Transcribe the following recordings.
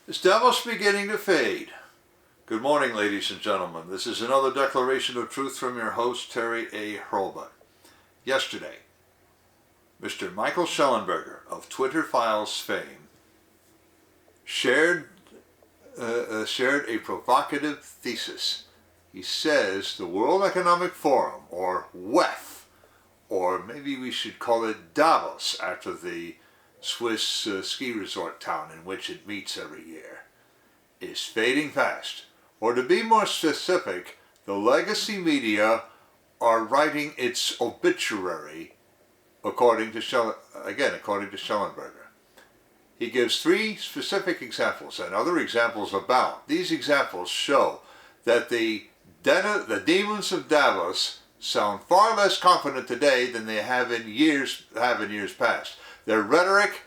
Is Davos beginning to fade? Good morning, ladies and gentlemen. This is another declaration of truth from your host, Terry A. Hurlbut. Yesterday, Mr. Michael Schellenberger of Twitter Files fame shared a provocative thesis. He says the World Economic Forum, or WEF, or maybe we should call it Davos after the Swiss ski resort town in which it meets every year, is fading fast. Or to be more specific, the legacy media are writing its obituary, according to Schellenberger. He gives three specific examples, and other examples abound. These examples show that the demons of Davos sound far less confident today than they have in years past. Their rhetoric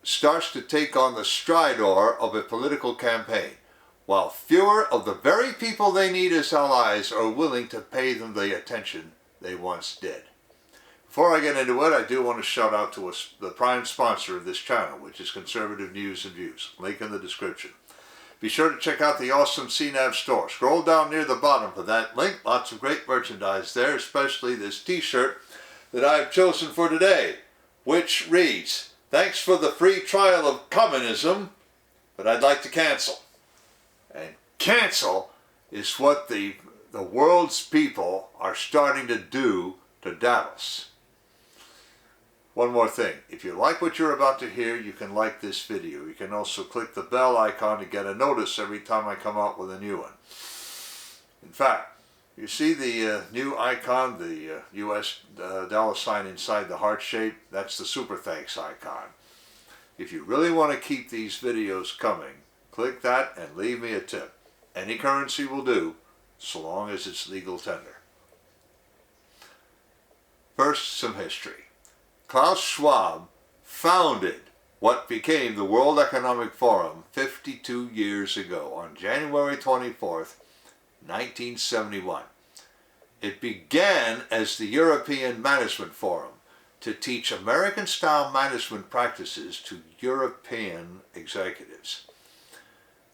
starts to take on the stridor of a political campaign, while fewer of the very people they need as allies are willing to pay them the attention they once did. Before I get into it, I do want to shout out to the prime sponsor of this channel, which is Conservative News and Views. Link in the description. Be sure to check out the awesome CNAV Store. Scroll down near the bottom for that link. Lots of great merchandise there, especially this t-shirt that I've chosen for today, which reads, "Thanks for the free trial of communism, but I'd like to cancel." And cancel is what the world's people are starting to do to Davos. One more thing, if you like what you're about to hear, you can like this video. You can also click the bell icon to get a notice every time I come out with a new one. In fact, you see the new icon, the US dollar sign inside the heart shape? That's the super thanks icon. If you really want to keep these videos coming, click that and leave me a tip. Any currency will do, so long as it's legal tender. First, some history. Klaus Schwab founded what became the World Economic Forum 52 years ago on January 24th, 1971. It began as the European Management Forum to teach American-style management practices to European executives.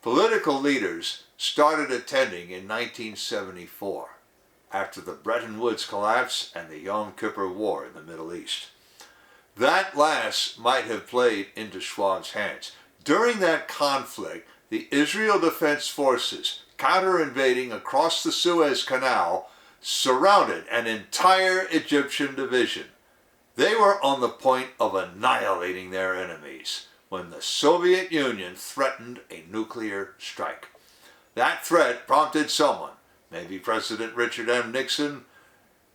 Political leaders started attending in 1974, after the Bretton Woods collapse and the Yom Kippur War in the Middle East. That last might have played into Schwab's hands. During that conflict, the Israel Defense Forces, counter-invading across the Suez Canal, surrounded an entire Egyptian division. They were on the point of annihilating their enemies when the Soviet Union threatened a nuclear strike. That threat prompted someone, maybe President Richard M. Nixon,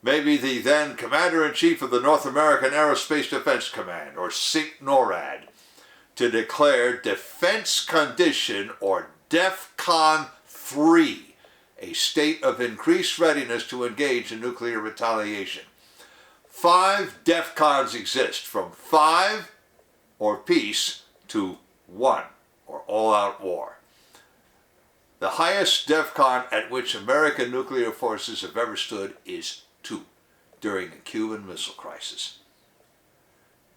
maybe the then Commander-in-Chief of the North American Aerospace Defense Command, or NORAD, to declare Defense Condition, or DEFCON 3, a state of increased readiness to engage in nuclear retaliation. 5 DEFCONs exist, from 5, or peace, to 1, or all-out war. The highest DEFCON at which American nuclear forces have ever stood is 2, during the Cuban Missile Crisis.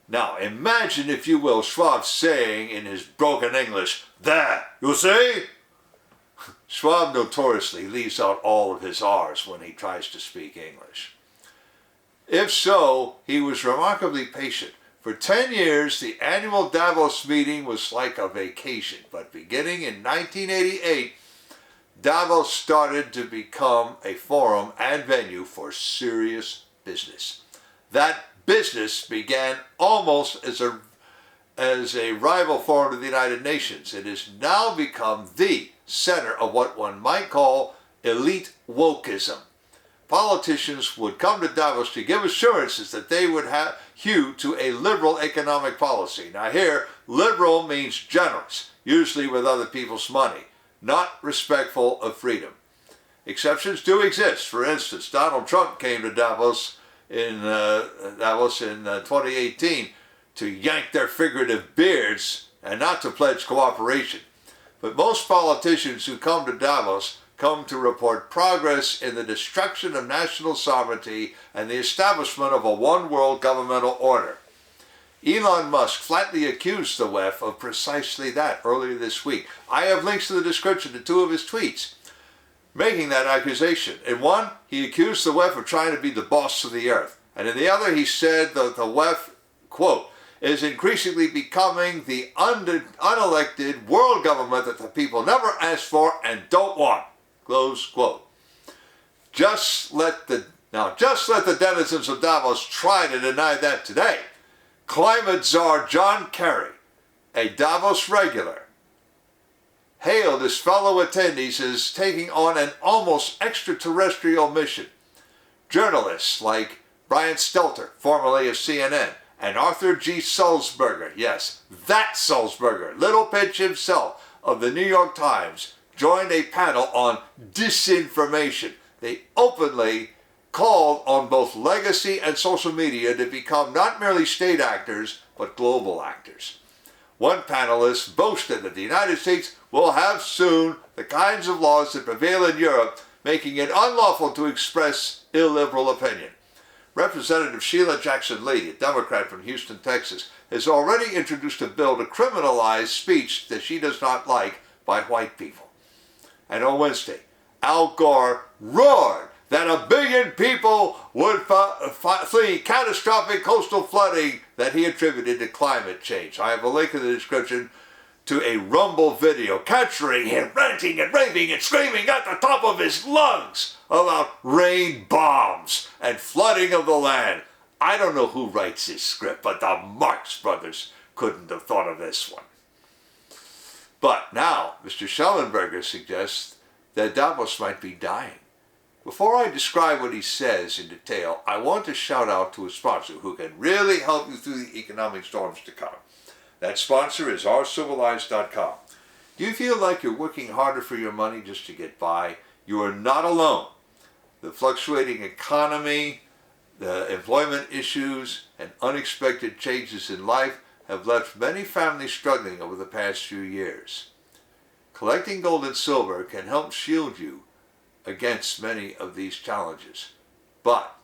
Now, imagine, if you will, Schwab saying in his broken English, "There, you see?" Schwab notoriously leaves out all of his R's when he tries to speak English. If so, he was remarkably patient. For 10 years, the annual Davos meeting was like a vacation, but beginning in 1988, Davos started to become a forum and venue for serious business. That business began almost as a rival forum to the United Nations. It has now become the center of what one might call elite wokeism. Politicians would come to Davos to give assurances that they would hew to a liberal economic policy. Now here, liberal means generous, usually with other people's money, not respectful of freedom. Exceptions do exist. For instance, Donald Trump came to Davos in 2018 to yank their figurative beards and not to pledge cooperation. But most politicians who come to Davos come to report progress in the destruction of national sovereignty and the establishment of a one-world governmental order. Elon Musk flatly accused the WEF of precisely that earlier this week. I have links in the description to two of his tweets making that accusation. In one, he accused the WEF of trying to be the boss of the earth. And in the other, he said that the WEF, quote, is increasingly becoming the unelected world government that the people never asked for and don't want, close quote. Just let the denizens of Davos try to deny that today. Climate czar John Kerry, a Davos regular, hailed his fellow attendees as taking on an almost extraterrestrial mission. Journalists like Brian Stelter, formerly of CNN, and Arthur G. Sulzberger, yes, that Sulzberger, Little Pitch himself, of the New York Times, joined a panel on disinformation. They openly called on both legacy and social media to become not merely state actors, but global actors. One panelist boasted that the United States will have soon the kinds of laws that prevail in Europe, making it unlawful to express illiberal opinion. Representative Sheila Jackson Lee, a Democrat from Houston, Texas, has already introduced a bill to criminalize speech that she does not like by white people. And on Wednesday, Al Gore roared that 1 billion people would flee catastrophic coastal flooding that he attributed to climate change. I have a link in the description to a Rumble video capturing him ranting and raving and screaming at the top of his lungs about rain bombs and flooding of the land. I don't know who writes this script, but the Marx Brothers couldn't have thought of this one. But now, Mr. Schellenberger suggests that Davos might be dying. Before I describe what he says in detail, I want to shout out to a sponsor who can really help you through the economic storms to come. That sponsor is oursilverlines.com. Do you feel like you're working harder for your money just to get by? You are not alone. The fluctuating economy, the employment issues, and unexpected changes in life have left many families struggling over the past few years. Collecting gold and silver can help shield you against many of these challenges. But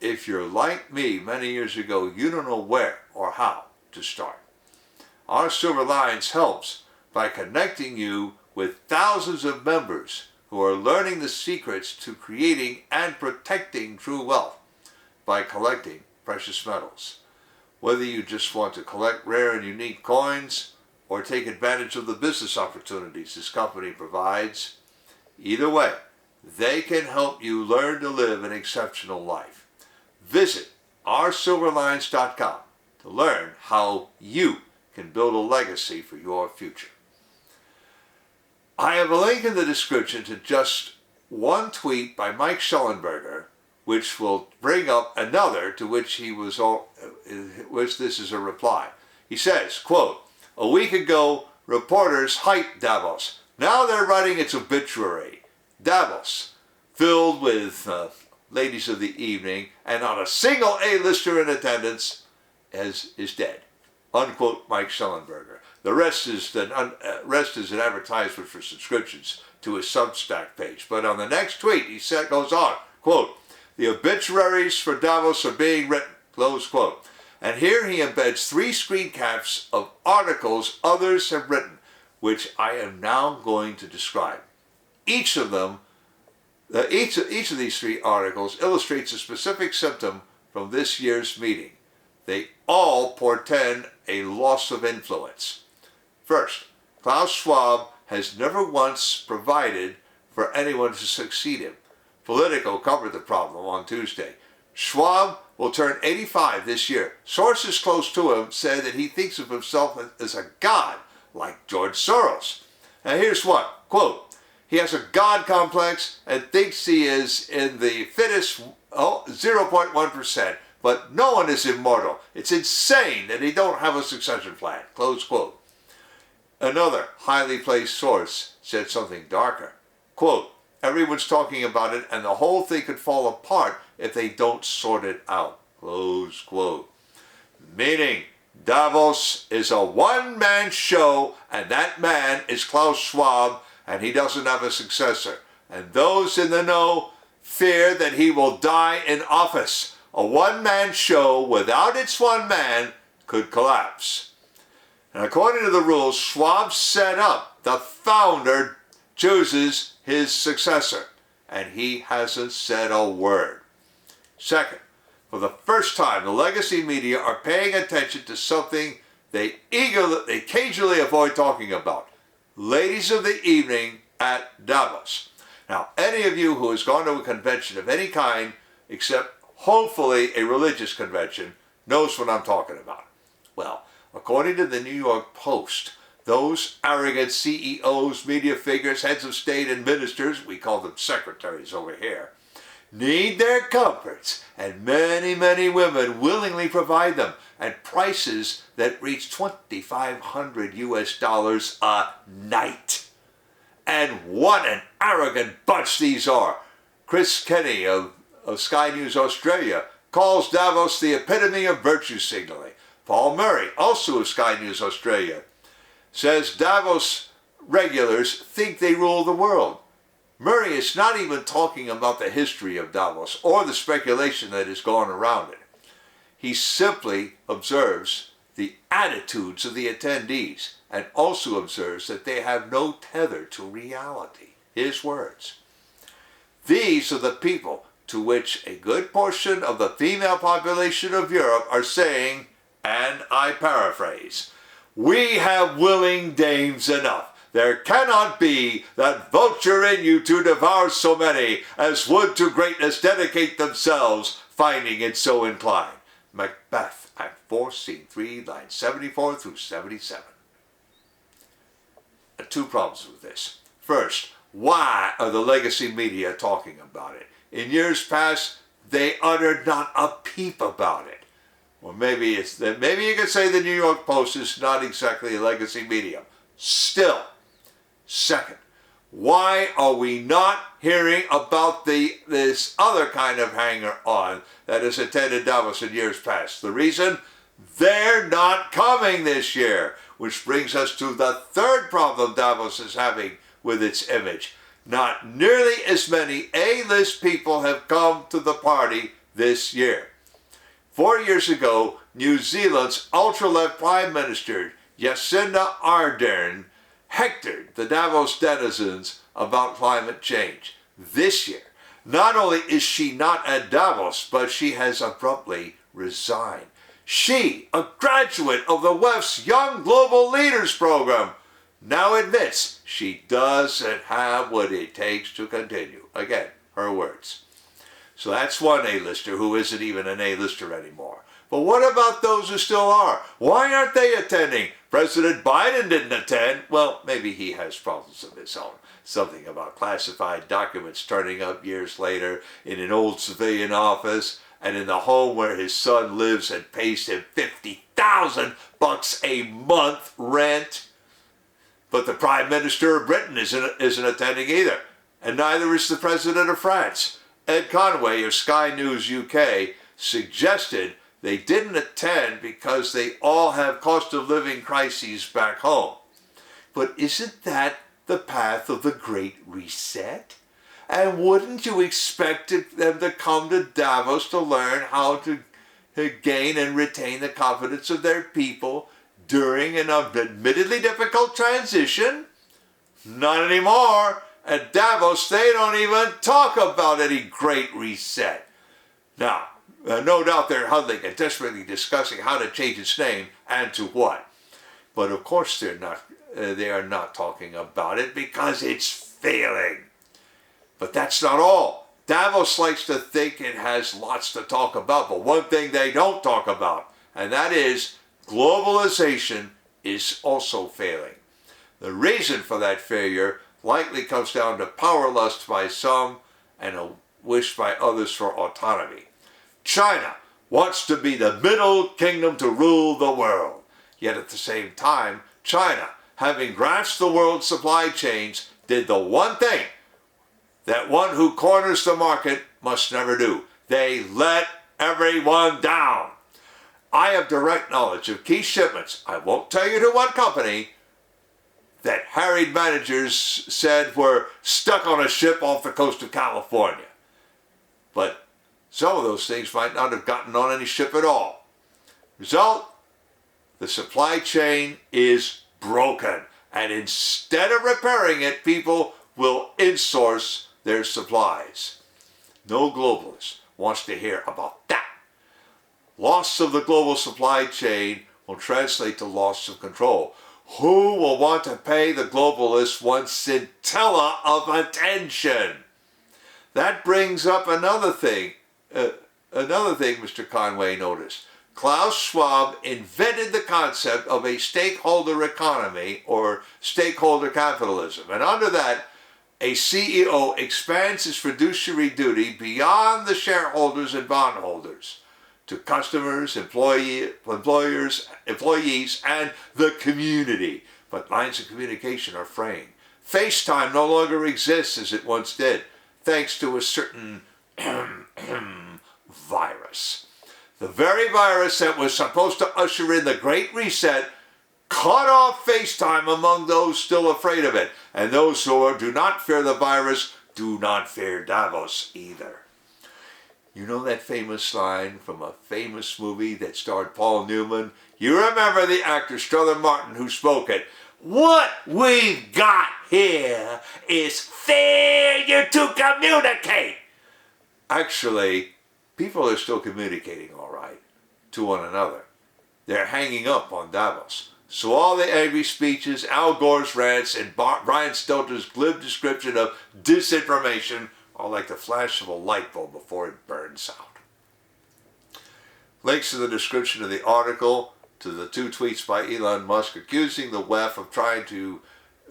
if you're like me many years ago, you don't know where or how to start. Our Silver Lines helps by connecting you with thousands of members who are learning the secrets to creating and protecting true wealth by collecting precious metals. Whether you just want to collect rare and unique coins or take advantage of the business opportunities this company provides, either way, they can help you learn to live an exceptional life. Visit oursilverlines.com to learn how you can build a legacy for your future. I have a link in the description to just one tweet by Mike Schellenberger, which will bring up another to which this is a reply. He says, quote, "A week ago, reporters hyped Davos. Now they're writing its obituary. Davos, filled with ladies of the evening, and not a single A-lister in attendance, is dead." Unquote, Mike Schellenberger. The rest is an advertisement for subscriptions to his Substack page. But on the next tweet, he goes on, quote, "The obituaries for Davos are being written," close quote. And here he embeds 3 screen caps of articles others have written, which I am now going to describe. Each of these 3 articles illustrates a specific symptom from this year's meeting. They all portend a loss of influence. First, Klaus Schwab has never once provided for anyone to succeed him. Politico covered the problem on Tuesday. Schwab will turn 85 this year. Sources close to him said that he thinks of himself as a god, like George Soros. And here's what, quote, "He has a god complex and thinks he is in the fittest 0.1%, but no one is immortal. It's insane that he don't have a succession plan," close quote. Another highly placed source said something darker. Quote, "Everyone's talking about it and the whole thing could fall apart if they don't sort it out," close quote. Meaning, Davos is a one-man show, and that man is Klaus Schwab, and he doesn't have a successor. And those in the know fear that he will die in office. A one-man show without its one man could collapse. And according to the rules Schwab set up, the founder chooses his successor, and he hasn't said a word. Second, for the first time, the legacy media are paying attention to something they occasionally avoid talking about. Ladies of the evening at Davos. Now, any of you who has gone to a convention of any kind, except hopefully a religious convention, knows what I'm talking about. Well, according to the New York Post, those arrogant CEOs, media figures, heads of state and ministers, we call them secretaries over here, need their comforts, and many, many women willingly provide them at prices that reach $2,500 US a night. And what an arrogant bunch these are. Chris Kenny of Sky News Australia calls Davos the epitome of virtue signaling. Paul Murray, also of Sky News Australia, says Davos regulars think they rule the world. Murray is not even talking about the history of Davos or the speculation that has gone around it. He simply observes the attitudes of the attendees and also observes that they have no tether to reality. His words. These are the people to which a good portion of the female population of Europe are saying, and I paraphrase, "We have willing dames enough. There cannot be that vulture in you to devour so many as would to greatness dedicate themselves, finding it so inclined." Macbeth, Act 4, Scene 3, lines 74 through 77. Two problems with this. First, why are the legacy media talking about it? In years past, they uttered not a peep about it. Or maybe you could say the New York Post is not exactly a legacy medium. Still. Second, why are we not hearing about this other kind of hanger-on that has attended Davos in years past? The reason? They're not coming this year, which brings us to the third problem Davos is having with its image. Not nearly as many A-list people have come to the party this year. 4 years ago, New Zealand's ultra-left Prime Minister, Jacinda Ardern, hectored the Davos denizens about climate change. This year, not only is she not at Davos, but she has abruptly resigned. She, a graduate of the WEF's Young Global Leaders program, now admits she doesn't have what it takes to continue. Again, her words. So that's one A-lister who isn't even an A-lister anymore. But what about those who still are? Why aren't they attending? President Biden didn't attend. Well, maybe he has problems of his own. Something about classified documents turning up years later in an old civilian office and in the home where his son lives and pays him $50,000 a month rent. But the Prime Minister of Britain isn't attending either. And neither is the President of France. Ed Conway of Sky News UK suggested they didn't attend because they all have cost of living crises back home. But isn't that the path of the Great Reset? And wouldn't you expect them to come to Davos to learn how to gain and retain the confidence of their people during an admittedly difficult transition? Not anymore. At Davos, they don't even talk about any Great Reset. Now, no doubt they're huddling and desperately discussing how to change its name and to what. But of course they are not talking about it because it's failing. But that's not all. Davos likes to think it has lots to talk about, but one thing they don't talk about, and that is globalization is also failing. The reason for that failure likely comes down to power lust by some and a wish by others for autonomy. China wants to be the middle kingdom to rule the world. Yet at the same time, China, having grasped the world's supply chains, did the one thing that one who corners the market must never do. They let everyone down. I have direct knowledge of key shipments, I won't tell you to what company, that harried managers said were stuck on a ship off the coast of California. But some of those things might not have gotten on any ship at all. Result, The supply chain is broken. And instead of repairing it, people will insource their supplies. No globalist wants to hear about that. Loss of the global supply chain will translate to loss of control. Who will want to pay the globalists one scintilla of attention? That brings up another thing. Mr. Conway noticed. Klaus Schwab invented the concept of a stakeholder economy or stakeholder capitalism. And under that, a CEO expands his fiduciary duty beyond the shareholders and bondholders to customers, employers, employees, and the community. But lines of communication are fraying. FaceTime no longer exists as it once did, thanks to a certain virus. The very virus that was supposed to usher in the Great Reset cut off FaceTime among those still afraid of it. And those who do not fear the virus do not fear Davos either. You know that famous line from a famous movie that starred Paul Newman? You remember the actor Strother Martin who spoke it. What we've got here is failure to communicate. Actually, people are still communicating all right to one another. They're hanging up on Davos. So all the angry speeches, Al Gore's rants, and Brian Stelter's glib description of disinformation are like the flash of a light bulb before it burns out. Links to the description of the article, to the 2 tweets by Elon Musk accusing the WEF of trying to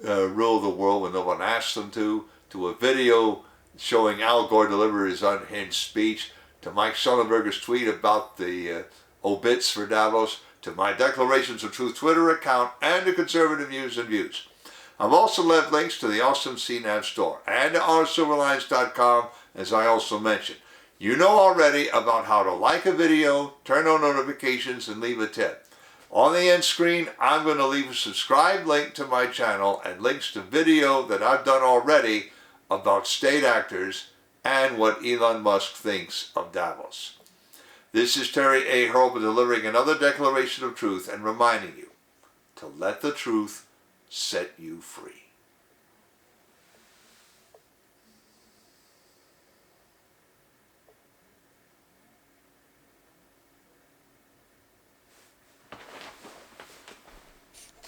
rule the world when no one asked them to a video showing Al Gore deliver his unhinged speech, to Mike Sullenberger's tweet about the obits for Davos, to my Declarations of Truth Twitter account, and to Conservative News and Views. I've also left links to the awesome CNAV Store and to oursilverlines.com, as I also mentioned. You know already about how to like a video, turn on notifications, and leave a tip. On the end screen, I'm going to leave a subscribe link to my channel and links to video that I've done already about state actors and what Elon Musk thinks of Davos. This is Terry A. Hurlbut delivering another declaration of truth and reminding you to let the truth set you free.